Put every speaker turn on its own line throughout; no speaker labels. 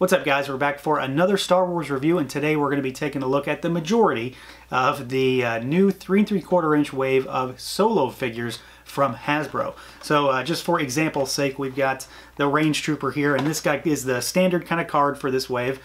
What's up, guys? We're back for another Star Wars review, and today we're going to be taking a look at the majority of the new 3 3/4 inch wave of Solo figures from Hasbro. So just for example's sake, we've got the Range Trooper here, and this guy is the standard kind of card for this wave.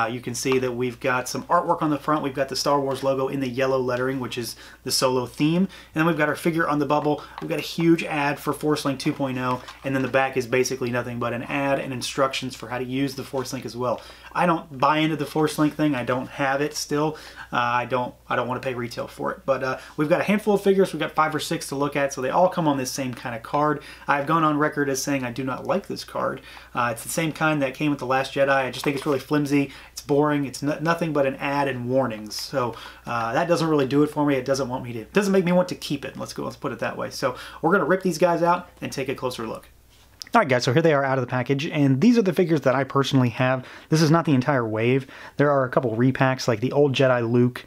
You can see that we've got some artwork on the front. We've got the Star Wars logo in the yellow lettering, which is the Solo theme. And then we've got our figure on the bubble. We've got a huge ad for Force Link 2.0, and then the back is basically nothing but an ad and instructions for how to use the Force Link as well. I don't buy into the Force Link thing. I don't have it still. I don't want to pay retail for it. But we've got a handful of figures. We've got 5 or 6 to look at, so they all come on this same kind of card. I've gone on record as saying I do not like this card. It's the same kind that came with The Last Jedi. I just think it's really flimsy. It's boring. It's nothing but an ad and warnings. So that doesn't really do it for me. It doesn't make me want to keep it. Let's put it that way. So we're going to rip these guys out and take a closer look. Alright guys, so here they are out of the package, and these are the figures that I personally have. This is not the entire wave. There are a couple repacks, like the old Jedi Luke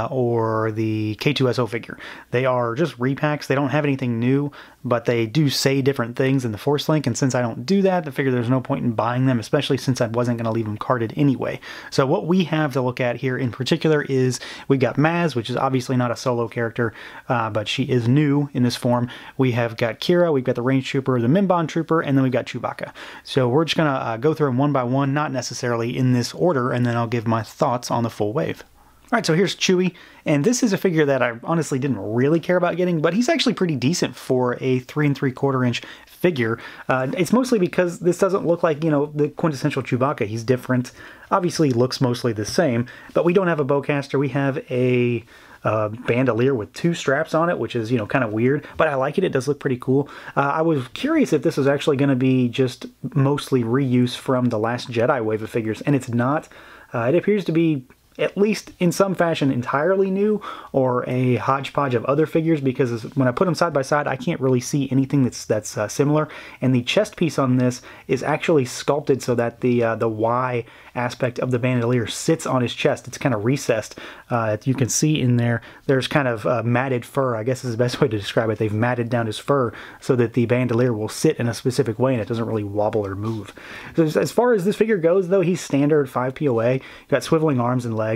or the K2SO figure. They are just repacks. They don't have anything new, but they do say different things in the Force Link, and since I don't do that, I figure there's no point in buying them, especially since I wasn't going to leave them carded anyway. So what we have to look at here in particular is we've got Maz, which is obviously not a Solo character, but she is new in this form. We have got Qi'ra, we've got the Range Trooper, the Mimban Trooper, and then we've got Chewbacca. So we're just going to go through them one by one, not necessarily in this order, and then I'll give my thoughts on the full wave. Alright, so here's CHEWIE, and this is a figure that I honestly didn't really care about getting, but he's actually pretty decent for a 3 3/4 inch figure. It's mostly because this doesn't look like, you know, the quintessential Chewbacca. He's different. Obviously looks mostly the same, but we don't have a bowcaster. We have a bandolier with 2 straps on it, which is, you know, kind of weird, but I like it. It does look pretty cool. I was curious if this was actually going to be just mostly reuse from the Last Jedi wave of figures, and it's not. It appears to be, at least in some fashion, entirely new, or a hodgepodge of other figures, because when I put them side by side, I can't really see anything that's similar. And the chest piece on this is actually sculpted so that the Y aspect of the bandolier sits on his chest. It's kind of recessed. You can see in there, there's kind of matted fur, I guess is the best way to describe it. They've matted down his fur so that the bandolier will sit in a specific way and it doesn't really wobble or move. So as far as this figure goes, though, he's standard 5 POA. Got swiveling arms and legs.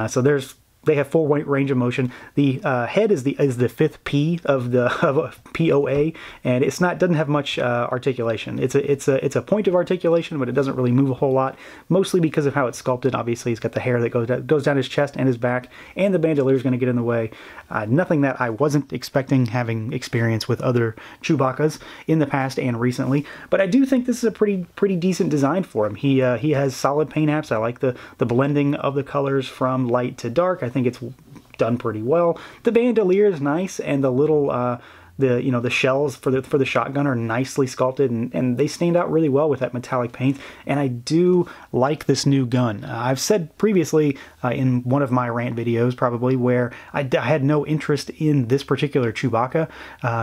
So they have full range of motion. The head is the 5th P of POA, and doesn't have much articulation. It's a point of articulation, but it doesn't really move a whole lot. Mostly because of how it's sculpted. Obviously, he's got the hair that goes down his chest and his back, and the bandolier is going to get in the way. Nothing that I wasn't expecting, having experience with other Chewbaccas in the past and recently. But I do think this is a pretty decent design for him. He has solid paint apps. I like the blending of the colors from light to dark. I think it's done pretty well. The bandolier is nice, and the little the shells for the shotgun are nicely sculpted, and they stand out really well with that metallic paint. And I do like this new gun. I've said previously in one of my rant videos, probably, where I had no interest in this particular Chewbacca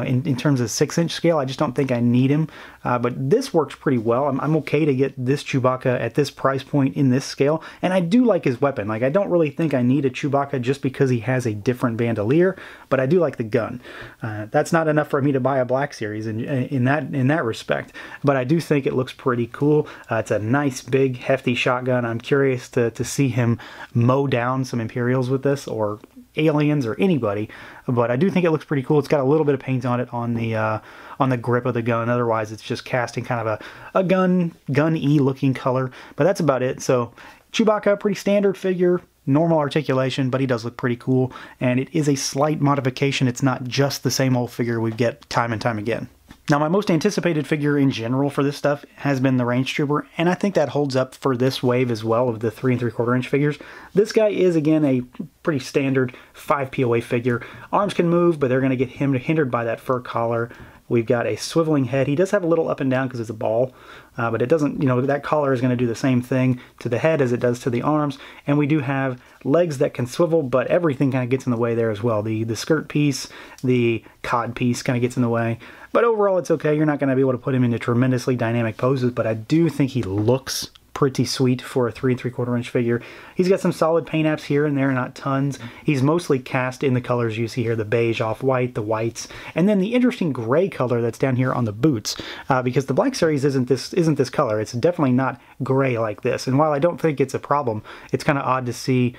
in terms of 6-inch scale. I just don't think I need him. But this works pretty well. I'm okay to get this Chewbacca at this price point in this scale, and I do like his weapon. Like, I don't really think I need a Chewbacca just because he has a different bandolier, but I do like the gun. That's not enough for me to buy a Black Series in that respect, but I do think it looks pretty cool. It's a nice, big, hefty shotgun. I'm curious to see him mow down some Imperials with this, or aliens, or anybody, but I do think it looks pretty cool. It's got a little bit of paint on it on the grip of the gun. Otherwise, it's just casting kind of a gun-y looking color, but that's about it. So Chewbacca, pretty standard figure, normal articulation, but he does look pretty cool, and it is a slight modification. It's not just the same old figure we get time and time again. Now, my most anticipated figure in general for this stuff has been the Range Trooper, and I think that holds up for this wave as well of the 3 3/4 inch figures. This guy is, again, a pretty standard 5 POA figure. Arms can move, but they're going to get hindered by that fur collar. We've got a swiveling head. He does have a little up and down because it's a ball, but it doesn't, you know, that collar is going to do the same thing to the head as it does to the arms. And we do have legs that can swivel, but everything kind of gets in the way there as well. The skirt piece, the cod piece kind of gets in the way. But overall, it's okay. You're not going to be able to put him into tremendously dynamic poses, but I do think he looks pretty sweet for a 3 3/4 inch figure. He's got some solid paint apps here and there, not tons. He's mostly cast in the colors you see here, the beige off-white, the whites, and then the interesting gray color that's down here on the boots, because the Black Series isn't this color. It's definitely not gray like this, and while I don't think it's a problem, it's kind of odd to see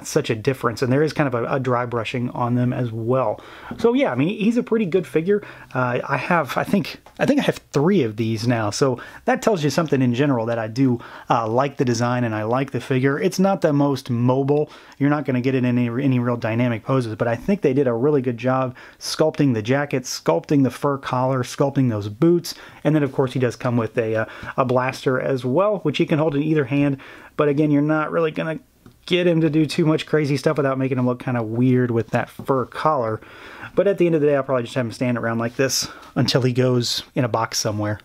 such a difference, and there is kind of a dry brushing on them as well. So yeah, I mean, he's a pretty good figure. I think I have 3 of these now, so that tells you something in general, that I do like the design and I like the figure. It's not the most mobile. You're not going to get it in any real dynamic poses, but I think they did a really good job sculpting the jacket, sculpting the fur collar, sculpting those boots, and then of course he does come with a blaster as well, which he can hold in either hand, but again, you're not really going to get him to do too much crazy stuff without making him look kind of weird with that fur collar. But at the end of the day, I'll probably just have him stand around like this until he goes in a box somewhere.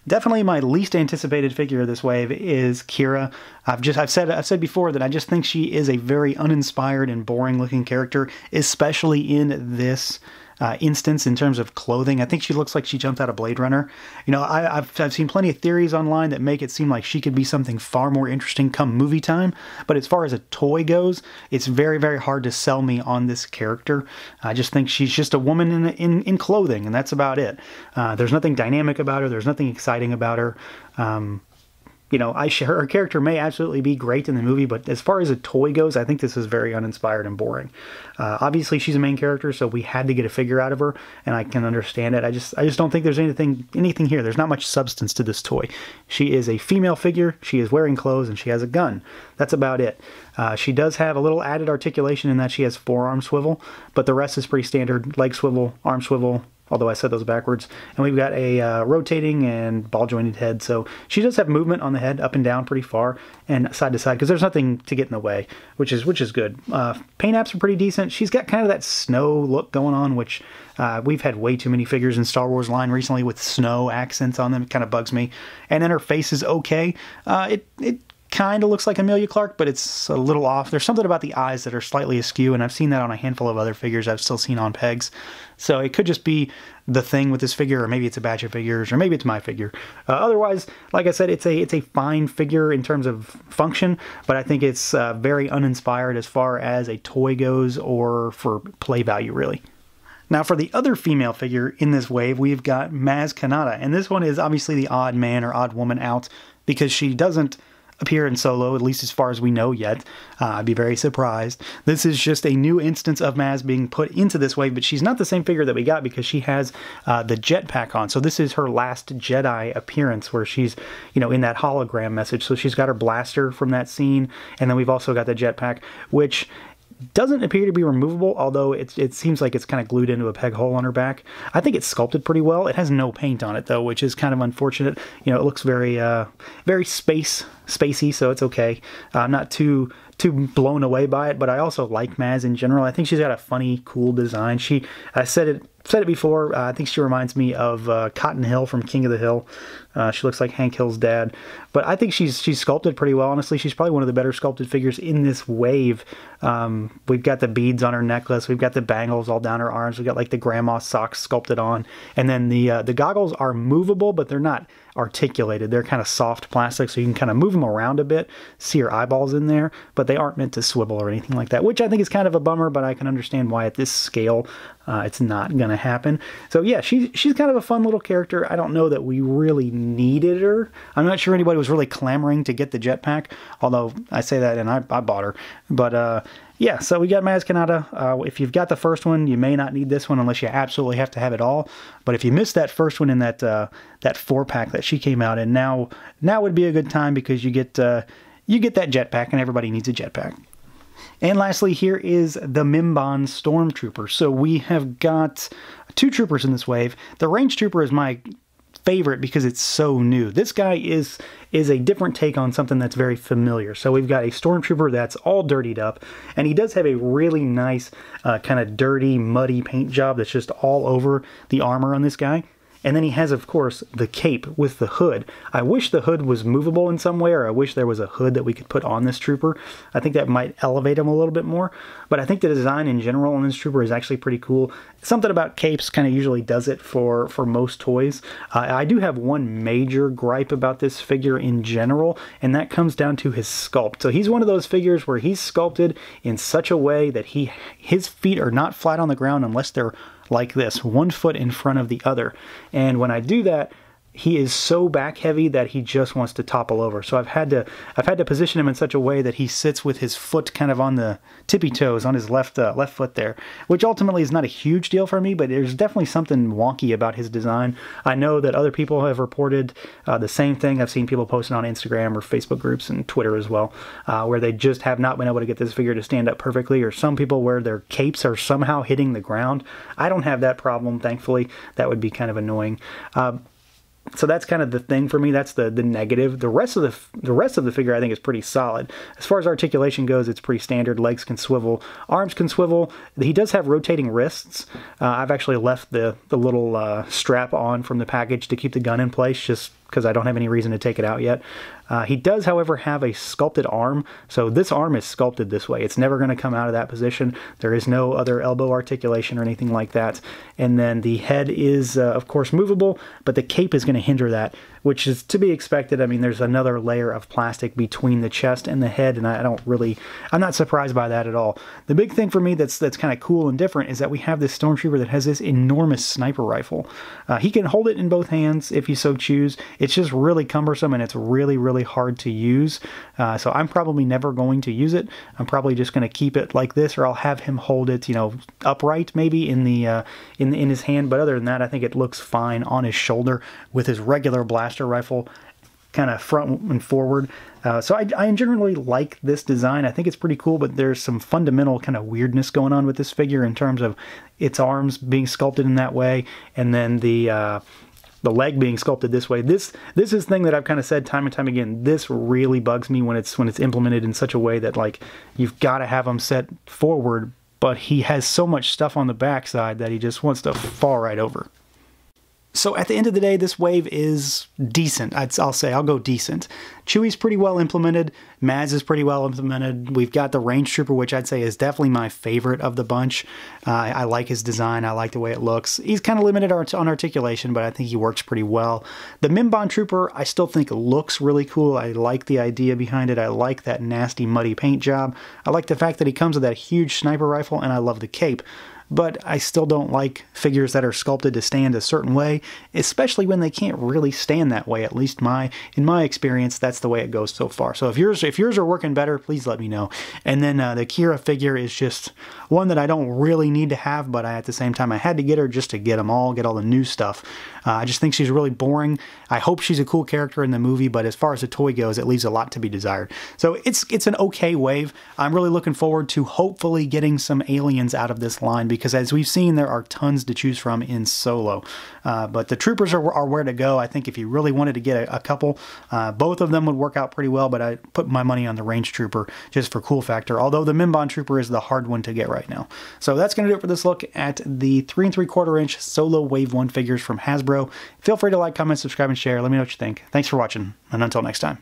Definitely my least anticipated figure of this wave is Qi'ra. I've said before that I just think she is a very uninspired and boring looking character, especially in this instance in terms of clothing. I think she looks like she jumped out of Blade Runner. You know, I've seen plenty of theories online that make it seem like she could be something far more interesting come movie time, but as far as a toy goes, it's very, very hard to sell me on this character. I just think she's just a woman in clothing, and that's about it. There's nothing dynamic about her. There's nothing exciting about her. You know, her character may absolutely be great in the movie, but as far as a toy goes, I think this is very uninspired and boring. Obviously, she's a main character, so we had to get a figure out of her, and I can understand it. I just don't think there's anything here. There's not much substance to this toy. She is a female figure. She is wearing clothes, and she has a gun. That's about it. She does have a little added articulation in that she has forearm swivel, but the rest is pretty standard: leg swivel, arm swivel. Although I said those backwards. And we've got a rotating and ball-jointed head. So she does have movement on the head, up and down pretty far, and side to side, because there's nothing to get in the way, which is good. Paint apps are pretty decent. She's got kind of that snow look going on, which we've had way too many figures in Star Wars line recently with snow accents on them. It kind of bugs me. And then her face is okay. It kind of looks like Emilia Clarke, but it's a little off. There's something about the eyes that are slightly askew, and I've seen that on a handful of other figures I've still seen on pegs. So it could just be the thing with this figure, or maybe it's a batch of figures, or maybe it's my figure. Otherwise, like I said, it's a fine figure in terms of function, but I think it's very uninspired as far as a toy goes, or for play value, really. Now, for the other female figure in this wave, we've got Maz Kanata, and this one is obviously the odd man or odd woman out, because she doesn't appear in Solo, at least as far as we know yet. I'd be very surprised. This is just a new instance of Maz being put into this wave, but she's not the same figure that we got because she has the jetpack on. So this is her last Jedi appearance where she's, you know, in that hologram message. So she's got her blaster from that scene, and then we've also got the jetpack, which doesn't appear to be removable, although it seems like it's kind of glued into a peg hole on her back. I think it's sculpted pretty well. It has no paint on it, though, which is kind of unfortunate. You know, it looks very spacey, so it's okay. I'm not too blown away by it, but I also like Maz in general. I think she's got a funny, cool design. I said it before, I think she reminds me of Cotton Hill from King of the Hill. She looks like Hank Hill's dad. But I think she's sculpted pretty well. Honestly, she's probably one of the better sculpted figures in this wave. We've got the beads on her necklace. We've got the bangles all down her arms. We've got like the grandma socks sculpted on. And then the goggles are movable, but they're not articulated. They're kind of soft plastic, so you can kind of move them around a bit, see her eyeballs in there, but they aren't meant to swivel or anything like that, which I think is kind of a bummer, but I can understand why at this scale it's not going to happen. So yeah, she's kind of a fun little character. I don't know that we really needed her. I'm not sure anybody was really clamoring to get the jetpack, although I say that and I bought her. But yeah, so we got Maz Kanata. If you've got the first one, you may not need this one unless you absolutely have to have it all. But if you missed that first one in that 4-pack that she came out in, now would be a good time, because you get that jetpack, and everybody needs a jetpack. And lastly, here is the Mimban Stormtrooper. So we have got 2 troopers in this wave. The Range Trooper is my favorite because it's so new. This guy is a different take on something that's very familiar. So we've got a Stormtrooper that's all dirtied up, and he does have a really nice kind of dirty, muddy paint job that's just all over the armor on this guy. And then he has, of course, the cape with the hood. I wish the hood was movable in some way, or I wish there was a hood that we could put on this trooper. I think that might elevate him a little bit more. But I think the design in general on this trooper is actually pretty cool. Something about capes kind of usually does it for most toys. I do have one major gripe about this figure in general, and that comes down to his sculpt. So he's one of those figures where he's sculpted in such a way that his feet are not flat on the ground unless they're like this, one foot in front of the other. And when I do that, he is so back heavy that he just wants to topple over. So I've had to position him in such a way that he sits with his foot kind of on the tippy toes on his left foot there, which ultimately is not a huge deal for me, but there's definitely something wonky about his design. I know that other people have reported the same thing. I've seen people posting on Instagram or Facebook groups and Twitter as well, where they just have not been able to get this figure to stand up perfectly, or some people where their capes are somehow hitting the ground. I don't have that problem, thankfully. That would be kind of annoying. So that's kind of the thing for me. That's the negative. The rest of the figure I think is pretty solid. As far as articulation goes, it's pretty standard. Legs can swivel, arms can swivel. He does have rotating wrists. I've actually left the little strap on from the package to keep the gun in place, just because I don't have any reason to take it out yet. He does, however, have a sculpted arm, so this arm is sculpted this way. It's never going to come out of that position. There is no other elbow articulation or anything like that. And then the head is, of course, movable, but the cape is going to hinder that, which is to be expected. I mean, there's another layer of plastic between the chest and the head, and I'm not surprised by that at all. The big thing for me that's kind of cool and different is that we have this Stormtrooper that has this enormous sniper rifle. He can hold it in both hands if you so choose. It's just really cumbersome, and it's really, really hard to use. So I'm probably never going to use it. I'm probably just going to keep it like this, or I'll have him hold it, upright maybe in his hand. But other than that, I think it looks fine on his shoulder with his regular blaster rifle kind of front and forward. So I generally like this design. I think it's pretty cool, but there's some fundamental kind of weirdness going on with this figure in terms of its arms being sculpted in that way, and then the leg being sculpted this way. This is the thing that I've kind of said time and time again. This really bugs me when it's implemented in such a way that, like, you've got to have him set forward, but he has so much stuff on the backside that he just wants to fall right over. So at the end of the day, this wave is decent. I'll go decent. Chewie's pretty well implemented. Maz is pretty well implemented. We've got the Range Trooper, which I'd say is definitely my favorite of the bunch. I like his design. I like the way it looks. He's kind of limited on articulation, but I think he works pretty well. The Mimban Trooper, I still think looks really cool. I like the idea behind it. I like that nasty, muddy paint job. I like the fact that he comes with that huge sniper rifle, and I love the cape. But I still don't like figures that are sculpted to stand a certain way, especially when they can't really stand that way. At least in my experience, that's the way it goes so far. So if yours are working better, please let me know. And then the Qi'ra figure is just one that I don't really need to have, but at the same time, I had to get her just to get all the new stuff. I just think she's really boring. I hope she's a cool character in the movie, but as far as the toy goes, it leaves a lot to be desired. So it's an okay wave. I'm really looking forward to hopefully getting some aliens out of this line, because as we've seen, there are tons to choose from in Solo. But the troopers are where to go. I think if you really wanted to get a couple, both of them would work out pretty well, but I put my money on the Range Trooper just for cool factor, although the Mimban Trooper is the hard one to get right now. So that's going to do it for this look at the 3 3/4 inch Solo Wave 1 figures from Hasbro. Feel free to like, comment, subscribe, and share. Let me know what you think. Thanks for watching, and until next time.